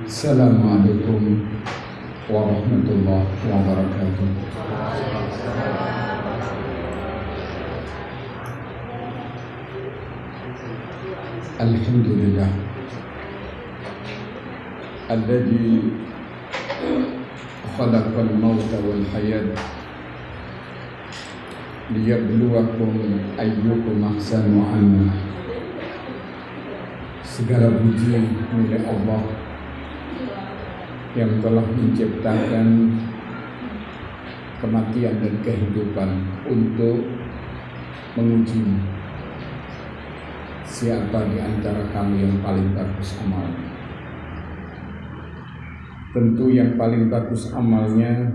Assalamualaikum warahmatullahi wabarakatuh. Alhamdulillah alladzi khalaqal mauta wal hayat liyabluwakum ayyukum ahsanu amala. Segala puji milik Allah yang telah menciptakan kematian dan kehidupan untuk menguji siapa di antara kami yang paling bagus amalnya. Tentu yang paling bagus amalnya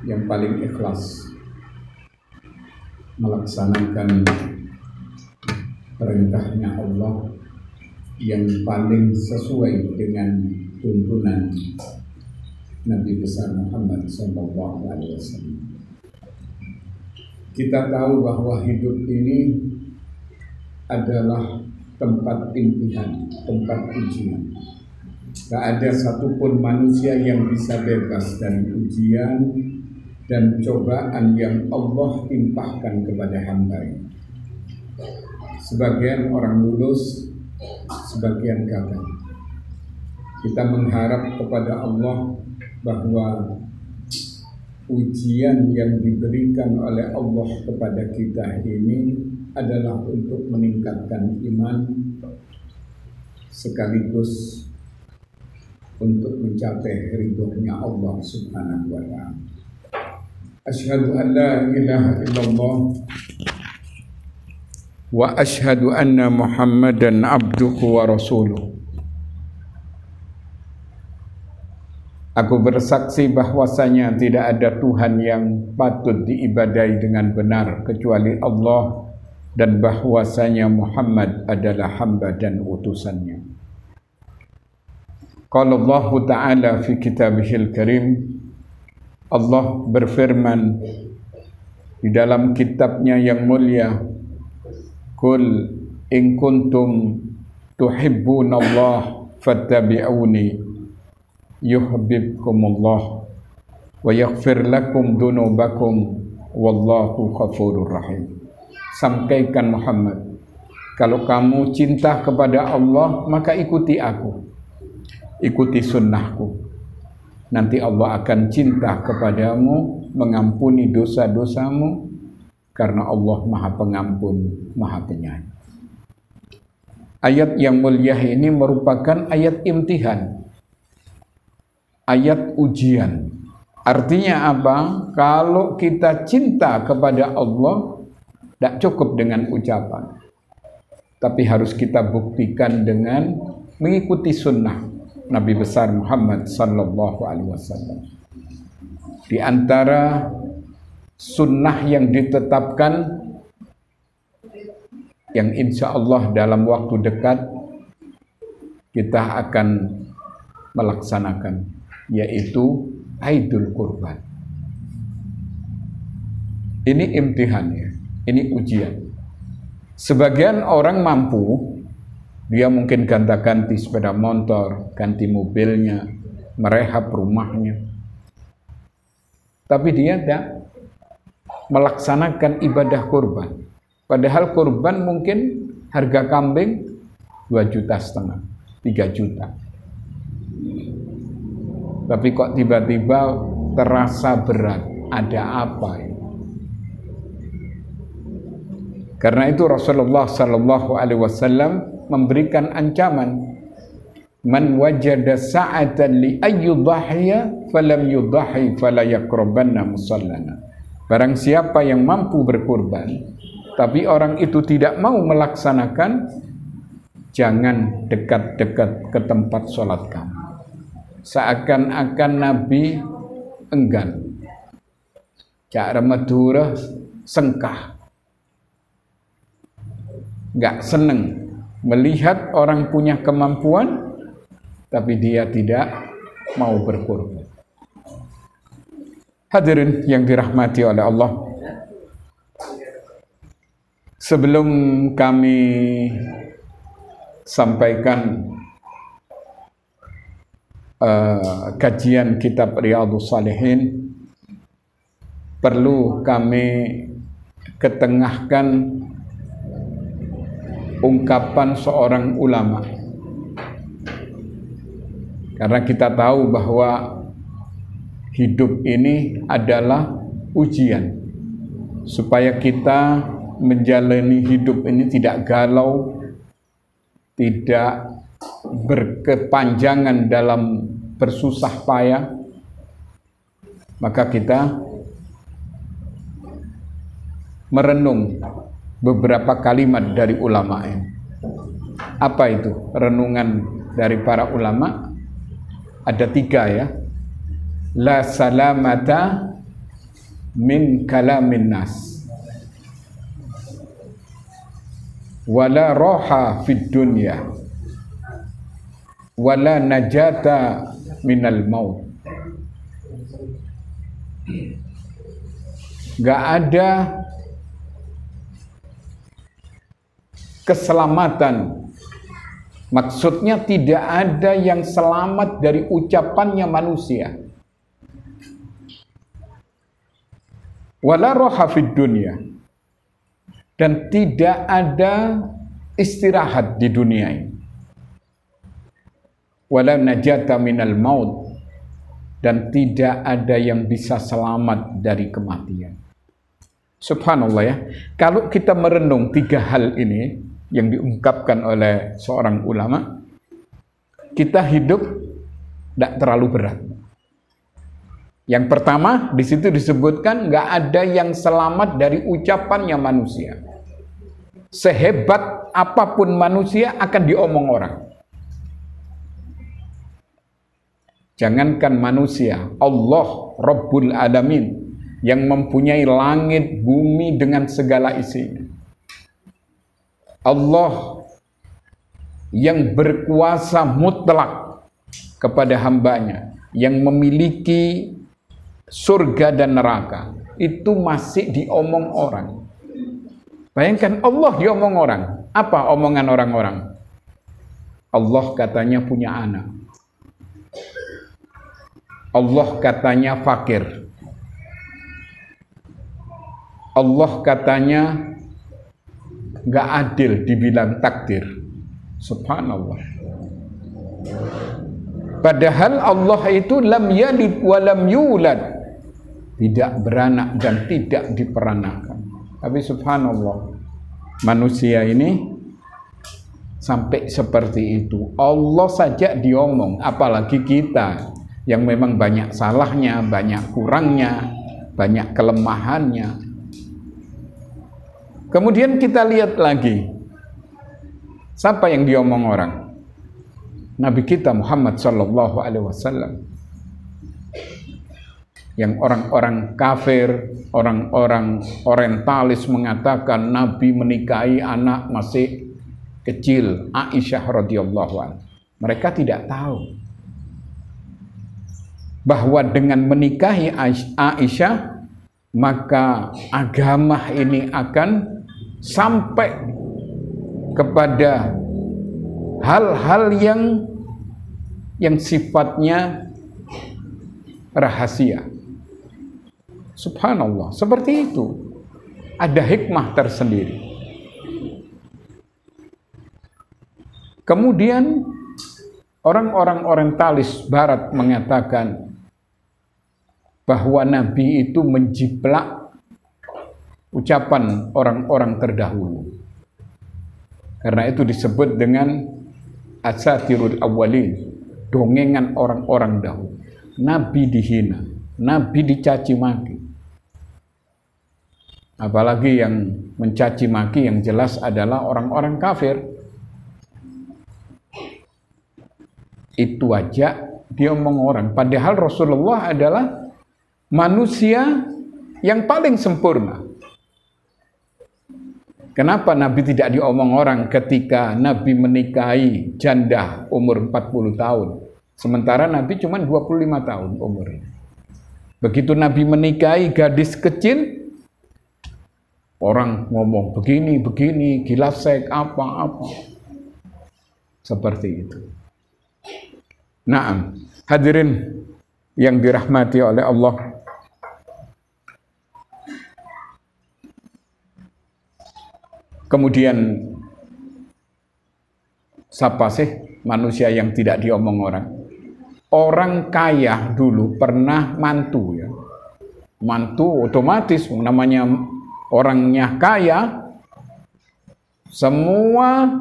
yang paling ikhlas melaksanakan perintahnya Allah, yang paling sesuai dengan tuntunan Nabi besar Muhammad SAW. Kita tahu bahwa hidup ini adalah tempat imtihan, tempat ujian. Tak ada satupun manusia yang bisa bebas dari ujian dan cobaan yang Allah timpahkan kepada hamba-Nya. Sebagian orang lulus, sebagian gagal. Kita mengharap kepada Allah bahwa ujian yang diberikan oleh Allah kepada kita ini adalah untuk meningkatkan iman, sekaligus untuk mencapai ridhonya Allah Subhanahu wa ta'ala. Asyhadu an la ilaha illallah wa asyhadu anna Muhammadan abduhu wa rasuluh. Aku bersaksi bahwasanya tidak ada Tuhan yang patut diibadai dengan benar kecuali Allah, dan bahwasanya Muhammad adalah hamba dan utusannya. Qala Allah Ta'ala fi kitabihil karim, Allah berfirman di dalam kitabnya yang mulia, Qul in kuntum tuhibbunallah fattabi'uni yuhibbukumullah wa yaghfir lakum dunubakum wallahu ghafurur rahim. Sampaikan Muhammad, kalau kamu cinta kepada Allah, maka ikuti aku, ikuti sunnahku. Nanti Allah akan cinta kepadamu, mengampuni dosa-dosamu, karena Allah Maha Pengampun, Maha Penyayang. Ayat yang mulia ini merupakan ayat imtihan, ayat ujian. Artinya apa? Kalau kita cinta kepada Allah, tidak cukup dengan ucapan, tapi harus kita buktikan dengan mengikuti sunnah Nabi besar Muhammad sallallahu alaihi wasallam. Di antara sunnah yang ditetapkan, yang insya Allah dalam waktu dekat kita akan melaksanakan, yaitu Aidul Kurban. Ini imtihannya, ini ujian. Sebagian orang mampu, dia mungkin gonta-ganti sepeda motor, ganti mobilnya, merehab rumahnya, tapi dia tidak melaksanakan ibadah kurban. Padahal kurban mungkin harga kambing 2,5 juta, 3 juta. Tapi kok tiba-tiba terasa berat, ada apa ini? Karena itu Rasulullah sallallahu alaihi wasallam memberikan ancaman, man wajada sa'atan li ayyudhahiya falam yudhahi fala yaqrabanna musallana. Barang siapa yang mampu berkurban, tapi orang itu tidak mau melaksanakan, jangan dekat-dekat ke tempat sholat kamu. Seakan-akan Nabi enggan, cara Madura sengkah, gak seneng melihat orang punya kemampuan, tapi dia tidak mau berkurban. Hadirin yang dirahmati oleh Allah, sebelum kami sampaikan kajian kitab Riyadhus Shalihin, perlu kami ketengahkan ungkapan seorang ulama, karena kita tahu bahwa hidup ini adalah ujian, supaya kita menjalani hidup ini tidak galau, tidak berkepanjangan dalam bersusah payah. Maka kita merenung beberapa kalimat dari ulama ini. Apa itu renungan dari para ulama? Ada 3 ya. La salamata min kalamin nas, wala roha fid dunya, wala najata minal maut. Gak ada keselamatan, maksudnya tidak ada yang selamat dari ucapannya manusia. Wala roha fid dunya, dan tidak ada istirahat di dunia ini. Wala najata minal maut, dan tidak ada yang bisa selamat dari kematian. Subhanallah ya. Kalau kita merenung 3 hal ini yang diungkapkan oleh seorang ulama, kita hidup tidak terlalu berat. Yang pertama, di situ disebutkan nggak ada yang selamat dari ucapannya manusia. Sehebat apapun manusia akan diomong orang. Jangankan manusia, Allah Rabbul Alamin yang mempunyai langit bumi dengan segala isinya. Allah yang berkuasa mutlak kepada hambanya, yang memiliki surga dan neraka, itu masih diomong orang. Bayangkan Allah diomong orang. Apa omongan orang-orang? Allah katanya punya anak. Allah katanya fakir. Allah katanya gak adil dibilang takdir. Subhanallah. Padahal Allah itu lam yalid wa lam yulad, tidak beranak dan tidak diperanakan. Tapi subhanallah, manusia ini sampai seperti itu. Allah saja diomong, apalagi kita yang memang banyak salahnya, banyak kurangnya, banyak kelemahannya. Kemudian kita lihat lagi, siapa yang diomong orang? Nabi kita Muhammad sallallahu alaihi wasallam. Yang orang-orang kafir, orang-orang orientalis mengatakan Nabi menikahi anak masih kecil, Aisyah radhiyallahu anha. Mereka tidak tahu bahwa dengan menikahi Aisyah, maka agama ini akan sampai kepada hal-hal yang sifatnya rahasia. Subhanallah, seperti itu. Ada hikmah tersendiri. Kemudian orang-orang orientalis barat mengatakan bahwa Nabi itu menjiplak ucapan orang-orang terdahulu. Karena itu disebut dengan asatirul awwalin, dongengan orang-orang dahulu. Nabi dihina, Nabi dicaci maki. Apalagi yang mencaci maki yang jelas adalah orang-orang kafir. Itu aja diomong orang. Padahal Rasulullah adalah manusia yang paling sempurna. Kenapa Nabi tidak diomong orang ketika Nabi menikahi janda umur 40 tahun? Sementara Nabi cuma 25 tahun umurnya. Begitu Nabi menikahi gadis kecil, orang ngomong begini, gilasek, apa-apa. Seperti itu. Naam. Hadirin yang dirahmati oleh Allah, kemudian siapa sih manusia yang tidak diomong orang? Orang kaya dulu pernah mantu ya. Mantu otomatis namanya orangnya kaya, semua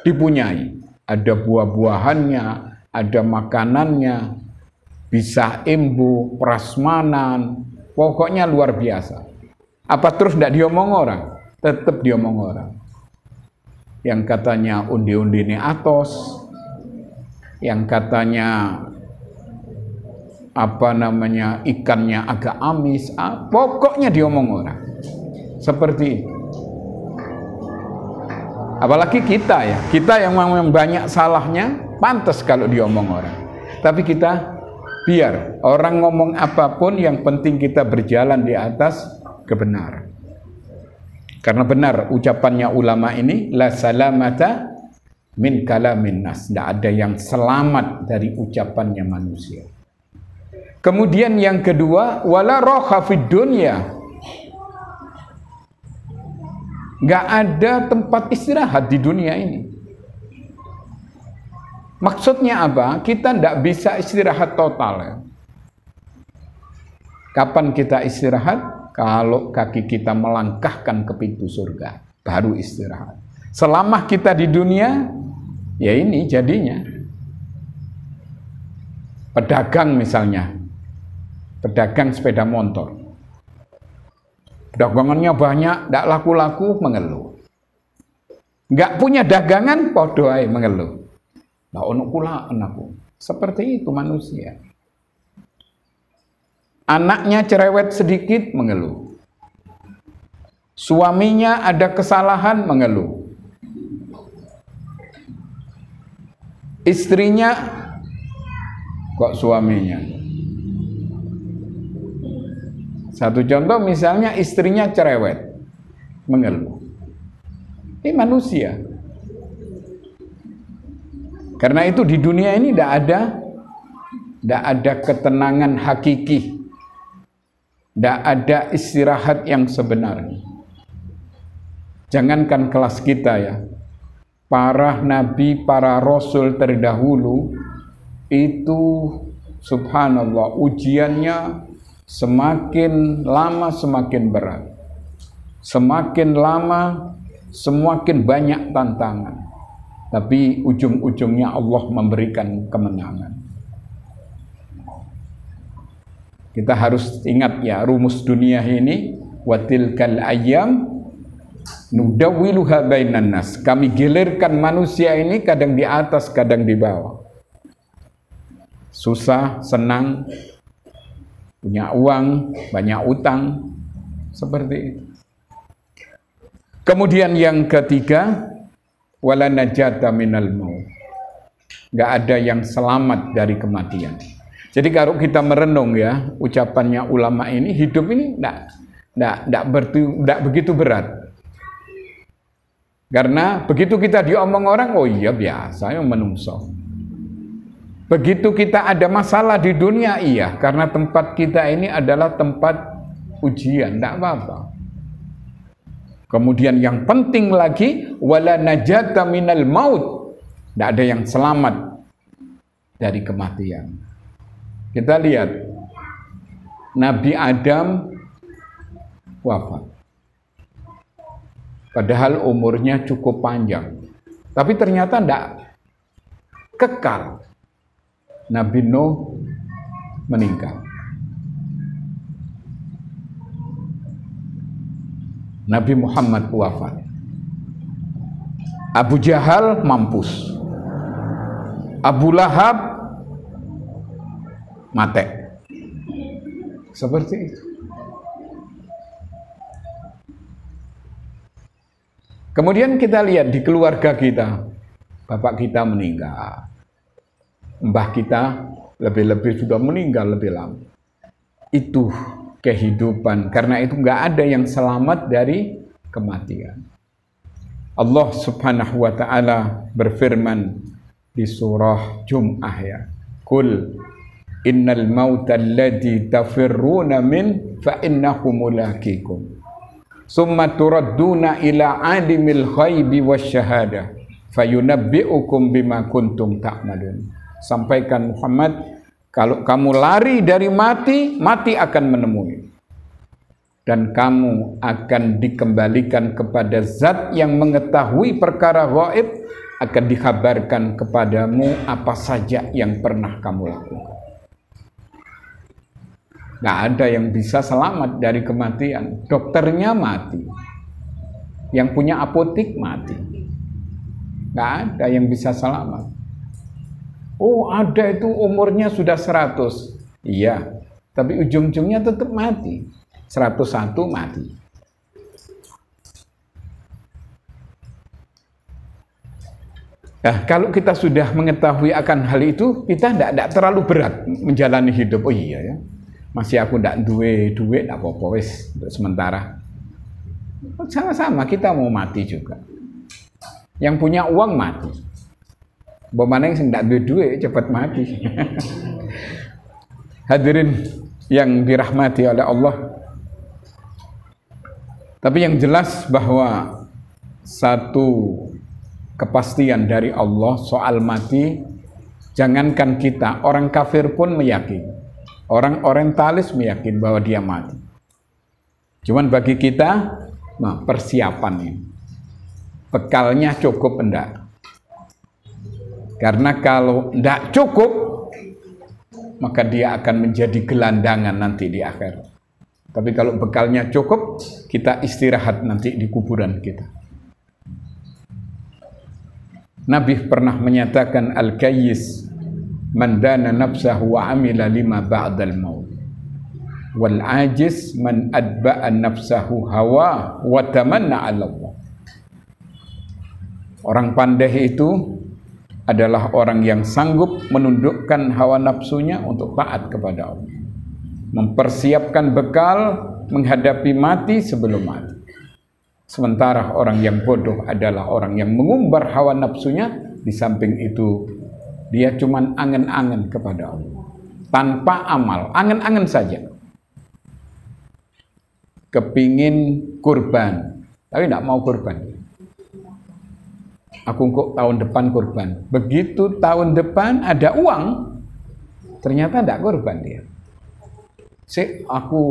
dipunyai. Ada buah-buahannya, ada makanannya, bisa imbu, prasmanan, pokoknya luar biasa. Apa terus tidak diomong orang? Tetap diomong orang. Yang katanya undi-undi ini atos, yang katanya ikannya agak amis, pokoknya diomong orang. Seperti itu. Apalagi kita ya, kita yang memang banyak salahnya, pantas kalau diomong orang. Tapi kita biar orang ngomong apapun, yang penting kita berjalan di atas kebenaran. Karena benar ucapannya ulama ini, la salamata min kalamin nas. Tidak ada yang selamat dari ucapannya manusia. Kemudian yang kedua, wala roha fid dunya. Nggak ada tempat istirahat di dunia ini. Maksudnya apa? Kita nggak bisa istirahat total ya. Kapan kita istirahat? Kalau kaki kita melangkahkan ke pintu surga, baru istirahat. Selama kita di dunia, ya ini jadinya. Pedagang misalnya, pedagang sepeda motor. Dagangannya banyak, tidak laku-laku, mengeluh. Nggak punya dagangan, podo ae mengeluh. Nah, ono kula anakku. Seperti itu manusia. Anaknya cerewet sedikit, mengeluh. Suaminya ada kesalahan, mengeluh. Istrinya, kok suaminya. Satu contoh misalnya istrinya cerewet, mengeluh. Ini manusia. Karena itu di dunia ini tidak ada ketenangan hakiki. Tidak ada istirahat yang sebenarnya. Jangankan kelas kita ya. Para nabi, para rasul terdahulu itu subhanallah ujiannya semakin lama semakin berat. Semakin lama semakin banyak tantangan. Tapi ujung-ujungnya Allah memberikan kemenangan. Kita harus ingat ya, rumus dunia ini watilkal ayyam nudawwiluha bainan nas. Kami gilirkan manusia ini kadang di atas, kadang di bawah. Susah, senang, punya uang, banyak utang, seperti itu. Kemudian yang ketiga, wala najata minal maut. Enggak ada yang selamat dari kematian. Jadi kalau kita merenung ya, ucapannya ulama ini, hidup ini enggak begitu berat. Karena begitu kita diomong orang, oh iya biasa yang menungso. Begitu kita ada masalah di dunia, iya, karena tempat kita ini adalah tempat ujian, enggak apa-apa. Kemudian yang penting lagi, wala najata minal maut. Enggak ada yang selamat dari kematian. Kita lihat, Nabi Adam wafat. Padahal umurnya cukup panjang. Tapi ternyata enggak kekal. Nabi Nuh meninggal. Nabi Muhammad wafat. Abu Jahal mampus. Abu Lahab mati. Seperti itu. Kemudian kita lihat di keluarga kita, bapak kita meninggal, mbah kita lebih-lebih sudah meninggal lebih lama. Itu kehidupan. Karena itu nggak ada yang selamat dari kematian. Allah Subhanahu wa taala berfirman di surah Jum'ah ya. Qul innal mauta alladzi tafirruna min fa innahu mulaqikum. Summa turadduna ila alimil ghaibi wasyahadah fayunabbi'ukum bima kuntum ta'malun. Sampaikan Muhammad, kalau kamu lari dari mati, mati akan menemui. Dan kamu akan dikembalikan kepada zat yang mengetahui perkara gaib, akan dikabarkan kepadamu apa saja yang pernah kamu lakukan. Nggak ada yang bisa selamat dari kematian. Dokternya mati, yang punya apotik mati. Nggak ada yang bisa selamat. Oh, ada itu umurnya sudah 100. Iya, tapi ujung-ujungnya tetap mati. 101 mati. Nah, kalau kita sudah mengetahui akan hal itu, kita tidak terlalu berat menjalani hidup. Oh iya ya, masih aku tidak duwe duit, tidak apa-apa wis untuk sementara. Sama-sama kita mau mati juga. Yang punya uang mati. Bagaimana yang tidak duwe duit cepat mati. Hadirin yang dirahmati oleh Allah. Tapi yang jelas bahwa satu kepastian dari Allah soal mati, jangankan kita, orang kafir pun meyakini, orang orientalis meyakini bahwa dia mati. Cuman bagi kita, nah, persiapannya, bekalnya cukup enggak? Karena kalau enggak cukup, maka dia akan menjadi gelandangan nanti di akhirat. Tapi kalau bekalnya cukup, kita istirahat nanti di kuburan kita. Nabi pernah menyatakan al-kayyis man dana nafsahu wa amila lima ba'dal maut. Wal ajiz man adba'a nafsahu hawa wa tamanna 'ala Allah. Orang pandai itu adalah orang yang sanggup menundukkan hawa nafsunya untuk taat kepada Allah. Mempersiapkan bekal menghadapi mati sebelum mati. Sementara orang yang bodoh adalah orang yang mengumbar hawa nafsunya, di samping itu dia cuman angen-angen kepada Allah. Tanpa amal, angen-angen saja. Kepingin kurban, tapi tidak mau kurban. Aku kok tahun depan kurban. Begitu tahun depan ada uang, ternyata tidak kurban dia. Aku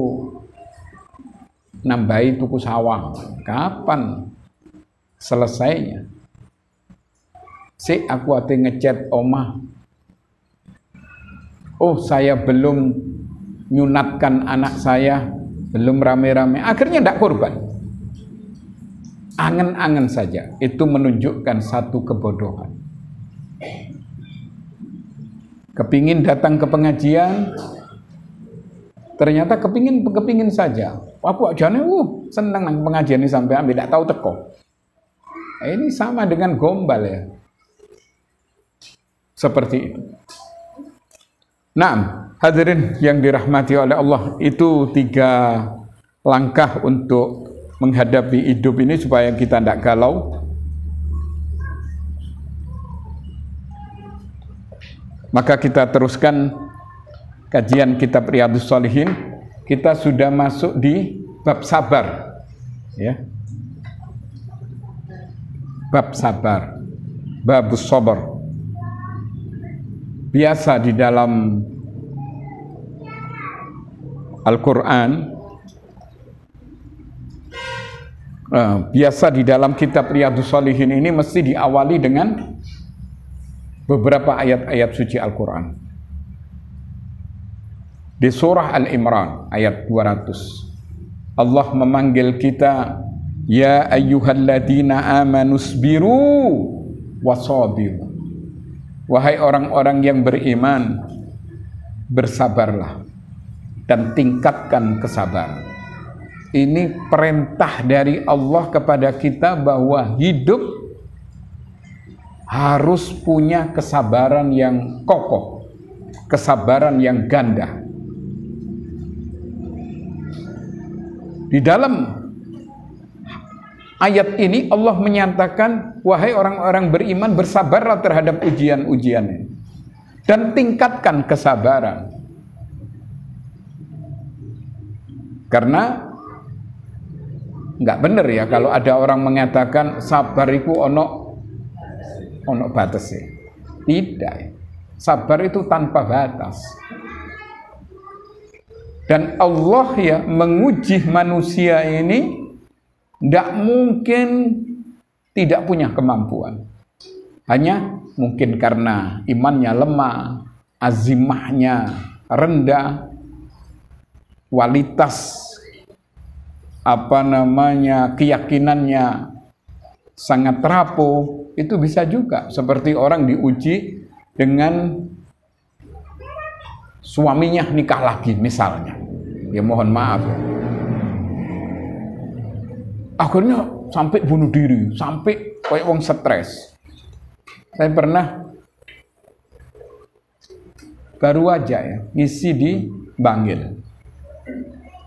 nambahi tuku sawah. Kapan selesainya? Aku ate ngecat omah. Oh, saya belum nyunatkan anak saya, belum rame-rame. Akhirnya tidak kurban. Angen-angen saja. Itu menunjukkan satu kebodohan. Kepingin datang ke pengajian, ternyata kepingin saja. Aku ajane seneng nang pengajian ini sampai ambil tidak tahu teko. Ini sama dengan gombal ya. Seperti itu. Nah, hadirin yang dirahmati oleh Allah, itu 3 langkah untuk menghadapi hidup ini supaya kita tidak galau. Maka kita teruskan kajian kitab Riyadhus Shalihin. Kita sudah masuk di bab sabar, ya. Bab sabar, babus sabar. Biasa di dalam Al-Quran, biasa di dalam kitab Riyadhus Shalihin ini mesti diawali dengan beberapa ayat-ayat suci Al-Quran. Di surah Al-Imran ayat 200, Allah memanggil kita, ya ayyuhalladzina amanusbiru wasabiru. Wahai orang-orang yang beriman, bersabarlah dan tingkatkan kesabaran. Ini perintah dari Allah kepada kita bahwa hidup harus punya kesabaran yang kokoh, kesabaran yang ganda. Di dalam ayat ini Allah menyatakan, wahai orang-orang beriman, bersabarlah terhadap ujian-ujian ini dan tingkatkan kesabaran. Karena nggak benar ya kalau ada orang mengatakan sabar itu ono batasnya. Tidak. Sabar itu tanpa batas. Dan Allah ya menguji manusia ini tidak mungkin tidak punya kemampuan. Hanya mungkin karena imannya lemah, azimahnya rendah, kualitas keyakinannya sangat rapuh. Itu bisa juga seperti orang diuji dengan suaminya nikah lagi misalnya, ya mohon maaf, akhirnya sampai bunuh diri, sampai kayak wong stres. Saya pernah baru aja ya ngisi di Bangil.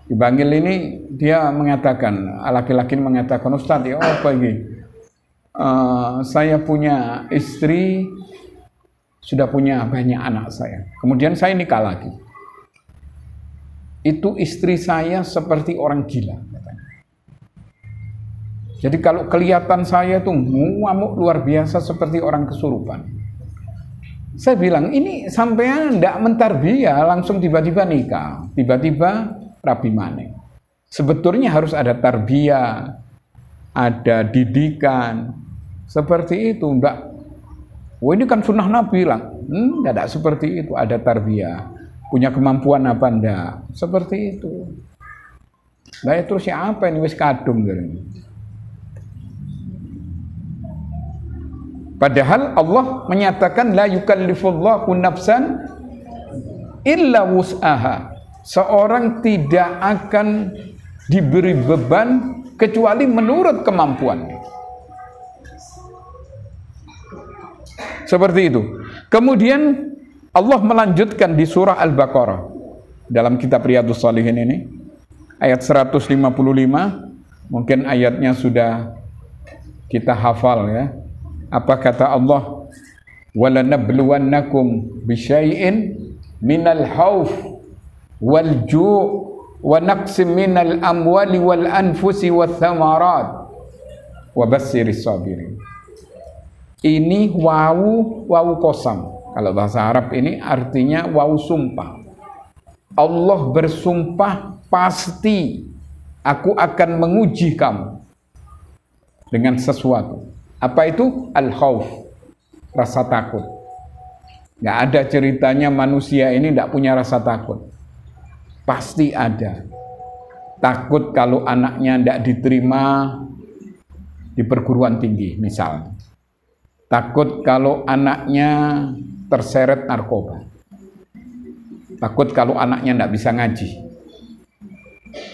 Di Bangil ini dia mengatakan, laki-laki mengatakan, Ustadz ya apa ini? Saya punya istri, sudah punya banyak anak saya. Kemudian saya nikah lagi. Itu istri saya seperti orang gila. Katanya. Jadi kalau kelihatan saya tuh ngamuk luar biasa seperti orang kesurupan. Saya bilang, ini sampean ndak mentarbiyah langsung tiba-tiba nikah, tiba-tiba rabi maneh. Sebetulnya harus ada tarbiyah, ada didikan. Seperti itu, enggak. Ini kan sunnah Nabi lah. Enggak seperti itu, ada tarbiyah. Punya kemampuan apa enggak? Seperti itu. Nah, terus siapa ini wis kadung gitu. Padahal Allah menyatakan la yukallifullahu nafsan illa wus'aha. Seorang tidak akan diberi beban kecuali menurut kemampuannya. Seperti itu. Kemudian Allah melanjutkan di surah Al-Baqarah dalam kitab Riyadhus Shalihin ini ayat 155, mungkin ayatnya sudah kita hafal ya. Apa kata Allah? Walanabluwannakum bisyai'in minal khauf wal ju' wa naqsim minal amwali wal anfusi wath thamarat wa bassiris sabirin. Ini wawu kosam. Kalau bahasa Arab ini artinya wawu sumpah. Allah bersumpah pasti aku akan menguji kamu dengan sesuatu. Apa itu? Al-khauf, rasa takut. Nggak ada ceritanya manusia ini nggak punya rasa takut. Pasti ada. Takut kalau anaknya nggak diterima di perguruan tinggi misalnya. Takut kalau anaknya terseret narkoba. Takut kalau anaknya tidak bisa ngaji.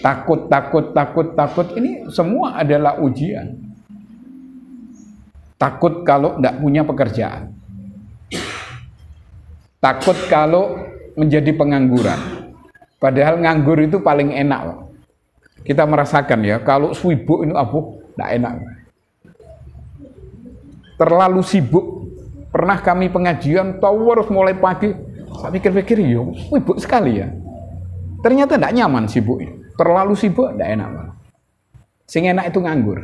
Takut. Ini semua adalah ujian. Takut kalau tidak punya pekerjaan. Takut kalau menjadi pengangguran. Padahal nganggur itu paling enak. Kita merasakan ya, kalau sibuk ini tidak enak. Terlalu sibuk. Pernah kami pengajian harus mulai pagi. Saya pikir-pikir ya sibuk sekali ya. Ternyata tidak nyaman sibuk. Terlalu sibuk tidak enak. Sing enak itu nganggur.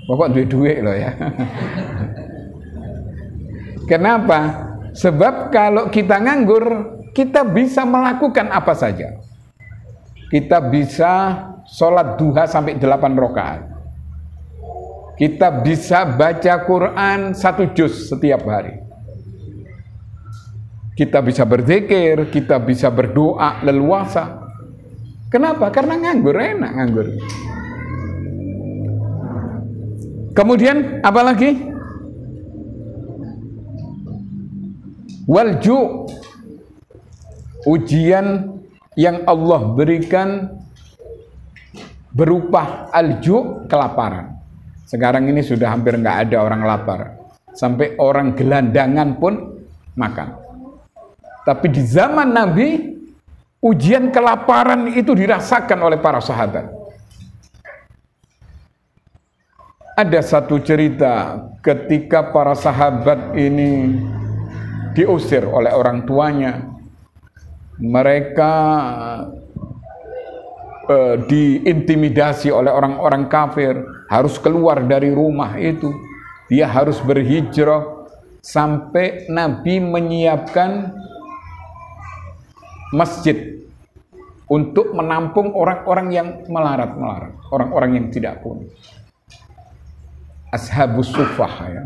Pokok duit-duit loh ya. Kenapa? Sebab kalau kita nganggur, kita bisa melakukan apa saja. Kita bisa sholat duha sampai 8 rakaat. Kita bisa baca Quran 1 juz setiap hari. Kita bisa berzikir, kita bisa berdoa leluasa. Kenapa? Karena nganggur, enak nganggur. Kemudian apa lagi? Walju, ujian yang Allah berikan berupa alju, kelaparan. Sekarang ini sudah hampir nggak ada orang lapar. Sampai orang gelandangan pun makan. Tapi di zaman Nabi, ujian kelaparan itu dirasakan oleh para sahabat. Ada satu cerita ketika para sahabat ini diusir oleh orang tuanya. Mereka diintimidasi oleh orang-orang kafir, harus keluar dari rumah itu. Dia harus berhijrah sampai Nabi menyiapkan masjid untuk menampung orang-orang yang melarat-melarat, orang-orang yang tidak punya. Ashabus Suffah ya.